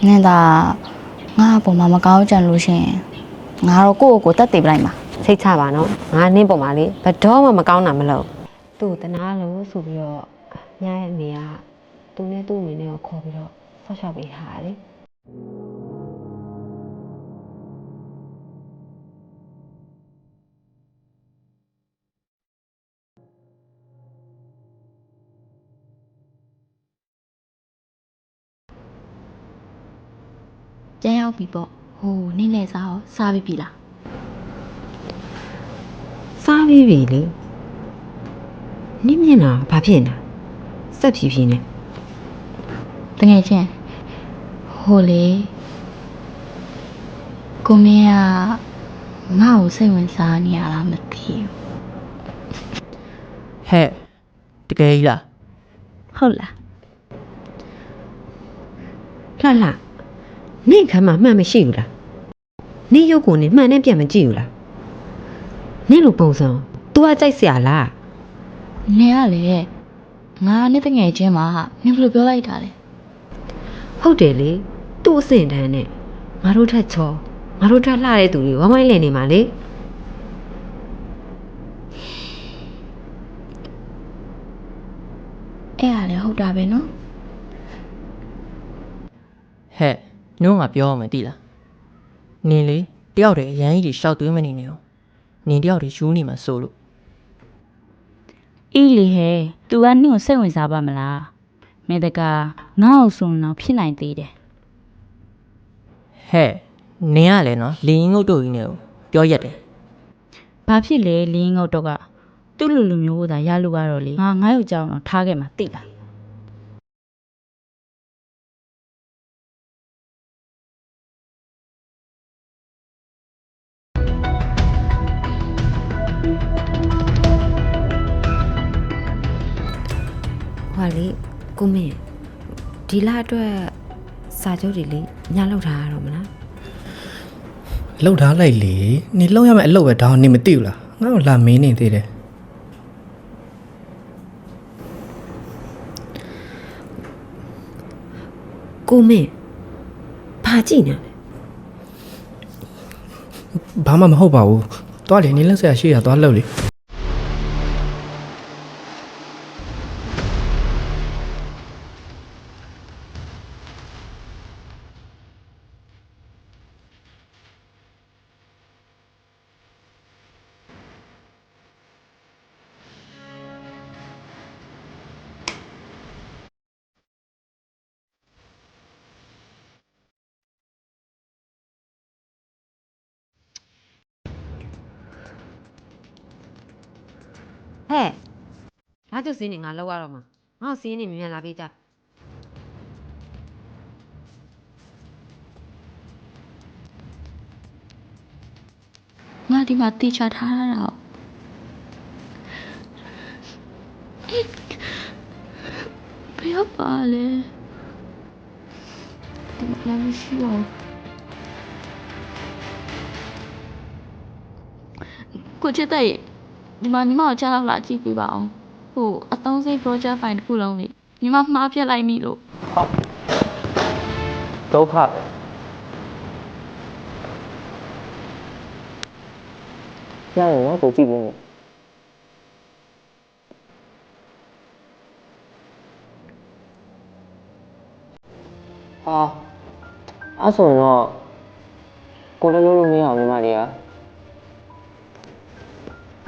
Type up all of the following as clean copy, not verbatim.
နေတာငါ့အပေါ်မှာမကောင်းကြံလို့ရှိရင်ငါတော့ကိုယ့်ကိုယ်တက်တည်ပလိုက်မှာ စိတ်ချပါနော်ငါနင်းပေါ်မှာလေဘယ်တော့မှမကောင်းတာမလုပ်သူ့တနာလို့ဆိုပြီးတော့ညရဲ့နေကသူနဲ့သူ့အမေနဲ့ကိုခေါ်ပြီးတော့ဆော့ရှော့ပေးထားတာလေ ပြန်ရောက်ပြီပေါ့ဟိုနေ့လေစားရောစားပြီလား စားပြီးပြီလေနင်းမျက်နှာဘာဖြစ်နေတာစက်ဖြည်းဖြည်းနဲ့ တကယ်ချင်းဟိုလေကိုမင်းကငါ့ကိုစိတ်ဝင်စားနေရလားမသိဘူး ဟဲ့တကယ်ကြီးလား ဟုတ်လား လှလှနင့်ခမ်းမှာမှန်မရှိဘူးလားနင့်ရုပ်ကိုနင့်မှန်နဲ့ပြန်မကြည့်ဘူးလားနင့်လိုပုံစံ तू ကကြိုက်เสียလား နေရလေငါနဲ့တကယ်ချင်းမှာနင်ဘယ်လိုပြောလိုက်တာလဲ ဟုတ်တယ်လေသူ့အစင်တန်းနဲ့ငါတို့ထက်ချောငါတို့ထက်လှတဲ့သူတွေဝိုင်းဝိုင်းလည်နေမှာလေ အဲ့ဒါလည်းဟုတ်တာပဲနော် ဟဲ့ညို့ငါပြောရမယ်တိလားနင်လေတယောက်တည်းအရန်ကြီးတွေရှောက်သွင်းမနေနဲ့အောင်နင်တယောက်တည်းယူနေမှာစိုးလို့ အေးလေဟဲ့ तू ကနင့်ကိုစိတ်ဝင်စားပါမလားမေတကာငါ့ကိုဆိုရင်တော့ဖြစ်နိုင်သေးတယ် ဟဲ့နင်ကလည်းနော်လင်းငုတ်တို့ကြီးနဲ့ကိုပြောရက်တယ် ဘာဖြစ်လဲလင်းငုတ်တော့ကသူ့လူမျိုးကိုသာရလို့ကတော့လေငါယောက်ျားအောင်တော့ထားခဲ့မှာသိလား ဟွာလေကိုမင်းဒီလအတွက်စာချုပ်တွေလေညလောက်ထားရတော့မလား လှုပ်ထားလိုက်လေနေလှုပ်ရမယ်အလုပ်ပဲဒါနေမသိဘူးလားငါ့ကိုလာမင်းနေသေးတယ် ကိုမင်းဘာကြည့်နေလဲ ဘာမှမဟုတ်ပါဘူးသွားလေနေလက်ဆရာရှိရသွားလှုပ်လေ ဟဲ့ဘာကျုပ်စင်းနေငါလောက်ရတော့မှာငါ့ကိုစင်းနေမြန်လာပေးကြ ငါဒီမှာတီချာထားရတာဘယ်ရောက်ပါလဲဒီမှာလည်းမရှိတော့ကိုချစ်တဲ့ဒီမှာညီမကိုချလောက်လာကြည့်ပြပါအောင်ဟိုအသုံးစိတ် project file တစ်ခုလုံးလေးညီမမှားပြက်လိုက်မိလို့ ဒုက္ခပဲညရင်ငါကိုကြည့်ပြီးနေဟာအဲ့ဆိုရင်တော့ကိုလည်းလုံးလုံးမရအောင်ညီမလေးက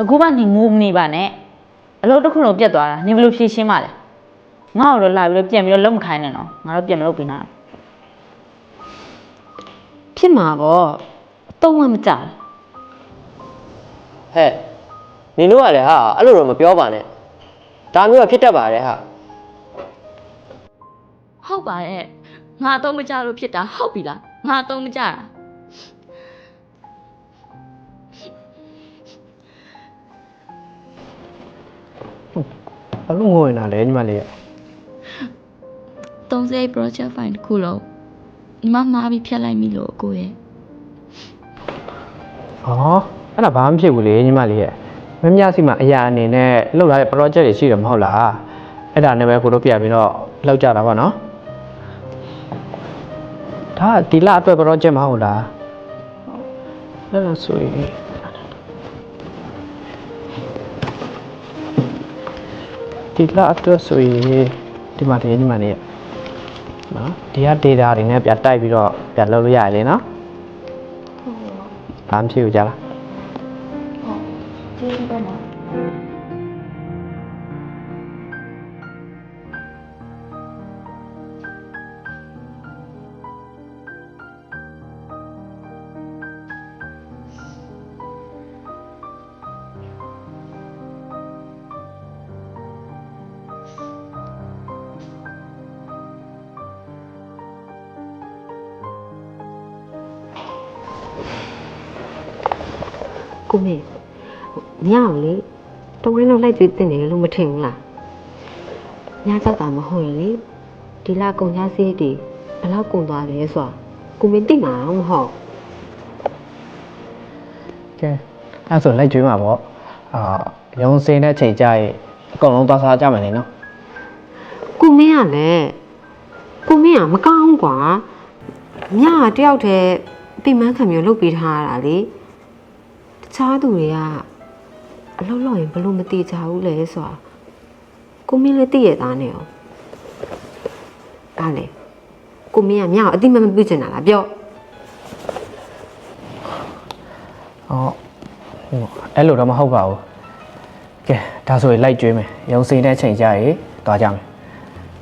အခုမှနေငိုမနေပါနဲ့အလုပ်တစ်ခုလုံးပြတ်သွားတာနေဘယ်လိုဖြေရှင်းမှလဲငါ့ကိုတော့လာပြီးတော့ပြန်ပြီးတော့လုံးမခိုင်းနဲ့နော်ငါတို့ပြန်မလုပ်ပေးနိုင် ဖြစ်မှာပေါ့အတော့မှမကြဘူး ဟဲ့နင်တို့ကလည်းဟာအဲ့လိုတော့မပြောပါနဲ့ဒါမျိုးကဖြစ်တတ်ပါတယ်ဟာ ဟုတ်ပါရဲ့ငါတော့မကြလို့ဖြစ်တာဟုတ်ပြီလားငါတော့မကြတာ ဘာလို့ငိုနေတာလဲညီမလေးရ 30 project file တစ်ခုလုံးညီမမှားပြီးဖြတ်လိုက်မိလို့ကိုရဲ့ ဟောအဲ့ဒါဘာမှမဖြစ်ဘူးလေညီမလေးရမင်းများစီမှာအရာအနေနဲ့လှုပ်လာတဲ့ project တွေရှိတယ်မဟုတ်လားအဲ့ဒါနဲ့ပဲကိုတို့ပြပြီးတော့လှုပ်ကြတာပေါ့နော်ဒါ ဒါဒီလအတွက် project မဟုတ်လားအဲ့ဒါဆိုရင်ဒီလအတွက်ဆိုရင်ဒီမှာနေနော်ဒီက data တွေနဲ့ပြတိုက်ပြီးတော့ပြလုပ်လို့ရတယ်လေနော်ဘာမှဖြစ်ဘူးကြလား ကျေးဇူးပါနော် ကိုမေညောင်လေတဝင်းတော့လိုက်ကြည့်တင်တယ်လို့မထင်ဘူးလားညကြောက်တာမဟုတ်ရင်လေဒီလကုန်ကြစေးတွေဘယ်လောက်ကုန်သွားလဲဆိုတာကိုမင်းသိမှာမဟုတ် ကဲအဲ့ဆိုလိုက်ကြွေးမှာပေါ့ရုံစင်းတဲ့ချိန်ကြရင်အကုန်လုံးသွားစားကြမယ်လေနော် ကိုမင်းကလည်းကိုမင်းကမကောင်းကွာညကတယောက်တည်းပြမန်းခံမျိုးလုပ်ပေးထားရတာလေတခြားသူတွေကအလုပ်လုပ်ရင်ဘလို့မတည်ကြဘူးလဲဆိုတာကိုမင်းလည်းသိရသားနေအောင်အားလေကိုမင်းကညကအတိမမပြချင်တာလားပြော အဲ့လိုတော့မဟုတ်ပါဘူးကဲဒါဆိုရင်လိုက်ကြွေးမယ်ရုံစင်းတဲ့ချိန်ကြရင်သွားကြမယ်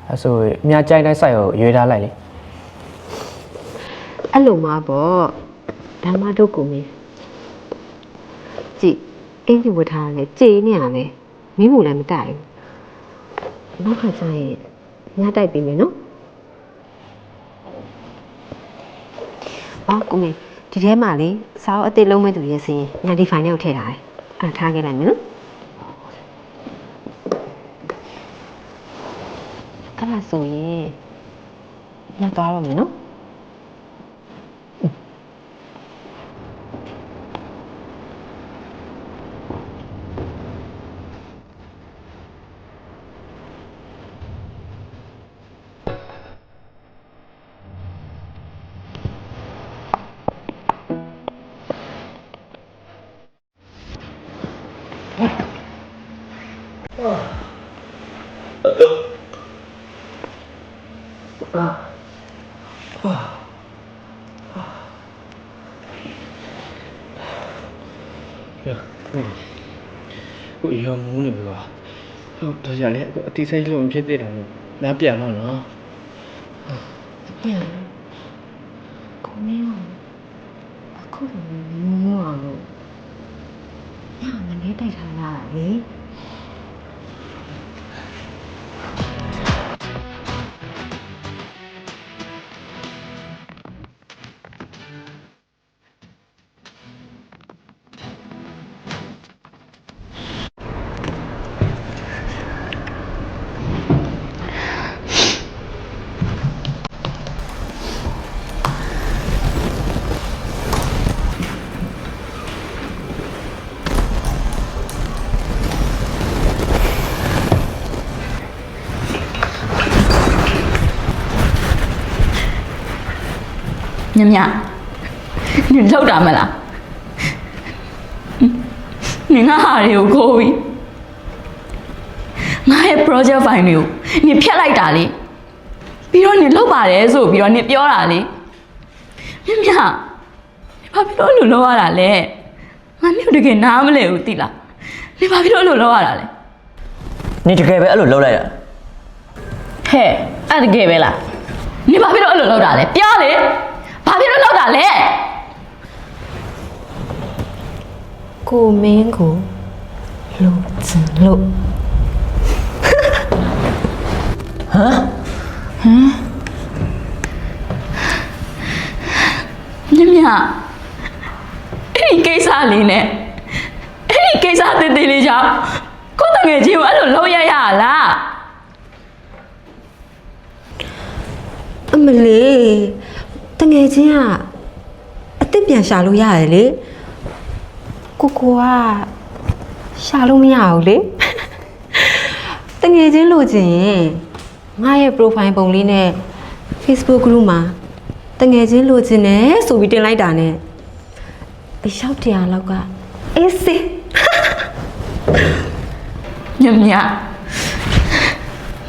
အဲ့ဆိုရင်အများကြိုက်တဲ့ site ကိုရွေးထားလိုက်လေ အဲ့လိုမှာပေါ့ဓမ္မတို့ကိုမင်းကြည့်အင်ကြီးဝတ်ထားတယ်ကြေးနေရလဲမင်းမူလည်းမတိုက်ဘူးနောက်ခါကျရင်ညတိုက်ပြီမယ်နော်အော်ကိုမင်းဒီထဲမှာလေစာအုပ်အသေးလုံးမဲ့သူရဲ့စင်းညဒီဖိုင်ထဲကိုထည့်ထားတယ်အဲ့ထားခဲ့လိုက်မယ်နော်အဲ့ဒါဆိုရင်ညသွားတော့မယ်နော် ကိုရောမူးနေပြီပါဟုတ်တော့ရလေအတိစိတ်လို့မဖြစ်သေးတယ်လမ်းပြန်တော့နော် ပြန်ကိုမင်းအခုလိုမျိုးအောင်လို့ညမနေတိုက်ထားရလေ မြမြနင်လောက်တာမလားနင်ငါဟာတွေကိုကိုပြီးငါရဲ့ project file တွေကိုနင်ဖျက်လိုက်တာလေပြီးတော့နင်လောက်ပါတယ်ဆိုပြီးတော့နင်ပြောတာလေမြမြဘာဖြစ်လို့လို့လောက်ရတာလဲငါမျိုးတကယ်နားမလဲဘူးတိလားနင်ဘာဖြစ်လို့လို့လောက်ရတာလဲ နေတကယ်ပဲအဲ့လိုလုပ်လိုက်တာ ဟဲ့အဲ့တကယ်ပဲလားနင်ဘာဖြစ်လို့အဲ့လိုလောက်တာလဲပြောလေဘာဖြစ်လို့လောက်တာလဲ ကိုမင်းကိုလူစင်လို့ မြမြအဲ့ဒီကိစ္စလေးနဲ့အဲ့ဒီကိစ္စတည်တည်လေးကြောင့်ကိုယ်တငယ်ချင်းကိုအဲ့လိုလုပ်ရရလား အမလေးတငယ်ချင်းကအစ်စ်ပြန်ရှာလို့ရတယ်လေကိုကရှာလို့မရဘူးလေတငယ်ချင်းလို့ချင်းငါရဲ့ profile ပုံလေးနဲ့ Facebook group မှာ တငယ်ချင်းလိုချင်တယ်ဆိုပြီးတင်လိုက်တာနဲ့အယောက်100လောက်ကအေးစေး မြတ်မြတ်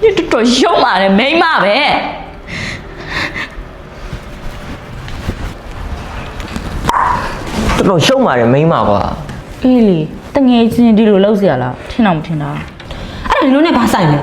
你တော်တော်ရုံးပါတယ်မိန်းမပဲ တော်တော်ရှုံးပါတယ်မိန်းမကွာ အေးလေတငယ်ချင်းဒီလိုလောက်เสียလားထင်အောင်မထင်တာ အဲ့ဒါနင်တို့နဲ့ဘာဆိုင်လဲ